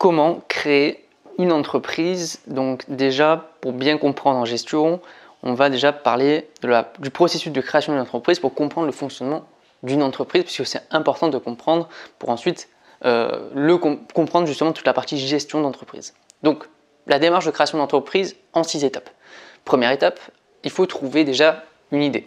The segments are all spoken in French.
comment créer une entreprise. Donc déjà, pour bien comprendre en gestion, on va déjà parler du processus de création d'une entreprise pour comprendre le fonctionnement d'une entreprise, puisque c'est important de comprendre pour ensuite comprendre justement toute la partie gestion d'entreprise. Donc la démarche de création d'entreprise en 6 étapes. Première étape, il faut trouver déjà une idée.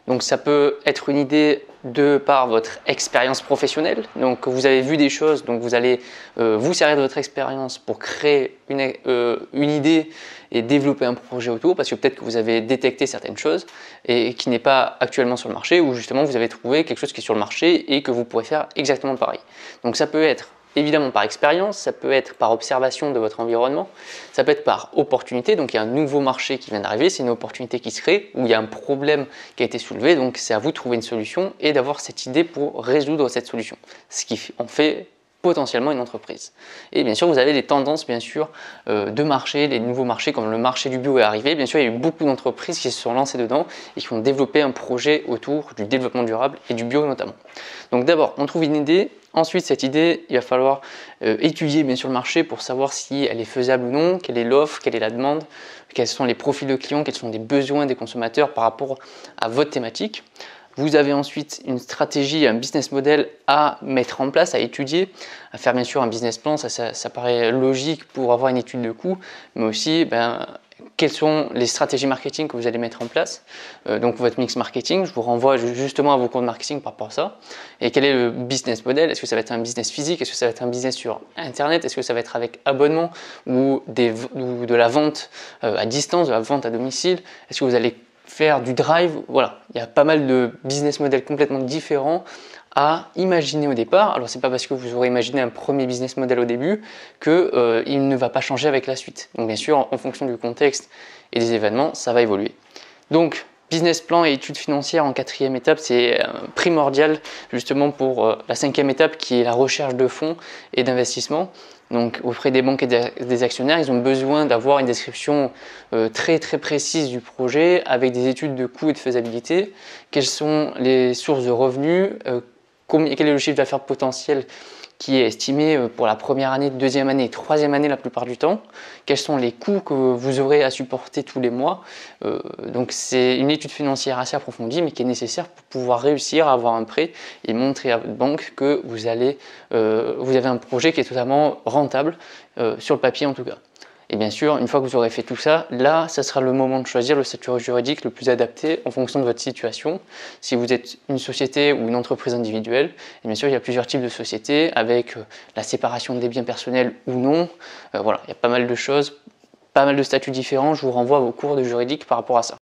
Donc ça peut être une idée de par votre expérience professionnelle. Donc vous avez vu des choses, donc vous allez vous servir de votre expérience pour créer une idée et développer un projet autour, parce que peut-être que vous avez détecté certaines choses et qui n'est pas actuellement sur le marché, ou justement vous avez trouvé quelque chose qui est sur le marché et que vous pourrez faire exactement pareil. Donc ça peut être évidemment par expérience, ça peut être par observation de votre environnement, ça peut être par opportunité, donc il y a un nouveau marché qui vient d'arriver, c'est une opportunité qui se crée, ou il y a un problème qui a été soulevé, donc c'est à vous de trouver une solution et d'avoir cette idée pour résoudre cette solution, ce qui en fait potentiellement une entreprise. Et bien sûr, vous avez des tendances bien sûr de marché, les nouveaux marchés comme le marché du bio est arrivé. Bien sûr, il y a eu beaucoup d'entreprises qui se sont lancées dedans et qui ont développé un projet autour du développement durable et du bio notamment. Donc d'abord, on trouve une idée. Ensuite, cette idée, il va falloir étudier bien sûr le marché pour savoir si elle est faisable ou non, quelle est l'offre, quelle est la demande, quels sont les profils de clients, quels sont les besoins des consommateurs par rapport à votre thématique. Vous avez ensuite une stratégie, un business model à mettre en place, à étudier, à faire bien sûr un business plan, ça paraît logique pour avoir une étude de coût, mais aussi quelles sont les stratégies marketing que vous allez mettre en place, donc votre mix marketing. Je vous renvoie justement à vos cours de marketing par rapport à ça. Et quel est le business model? Est-ce que ça va être un business physique? Est-ce que ça va être un business sur Internet? Est-ce que ça va être avec abonnement ou de la vente à distance, de la vente à domicile? Est-ce que vous allez faire du drive? Voilà, il y a pas mal de business models complètement différents à imaginer au départ. Alors c'est pas parce que vous aurez imaginé un premier business model au début que il ne va pas changer avec la suite. Donc bien sûr, en fonction du contexte et des événements, ça va évoluer. Donc business plan et études financières en 4e étape, c'est primordial justement pour la 5e étape qui est la recherche de fonds et d'investissement. Donc auprès des banques et des actionnaires, ils ont besoin d'avoir une description très précise du projet avec des études de coûts et de faisabilité. Quelles sont les sources de revenus, quel est le chiffre d'affaires potentiel qui est estimé pour la première année, deuxième année et troisième année la plupart du temps. Quels sont les coûts que vous aurez à supporter tous les mois. Donc c'est une étude financière assez approfondie mais qui est nécessaire pour pouvoir réussir à avoir un prêt et montrer à votre banque que vous avez un projet qui est totalement rentable, sur le papier en tout cas. Et bien sûr, une fois que vous aurez fait tout ça, là, ça sera le moment de choisir le statut juridique le plus adapté en fonction de votre situation. Si vous êtes une société ou une entreprise individuelle, et bien sûr, il y a plusieurs types de sociétés avec la séparation des biens personnels ou non. Voilà, il y a pas mal de choses, pas mal de statuts différents. Je vous renvoie à vos cours de juridique par rapport à ça.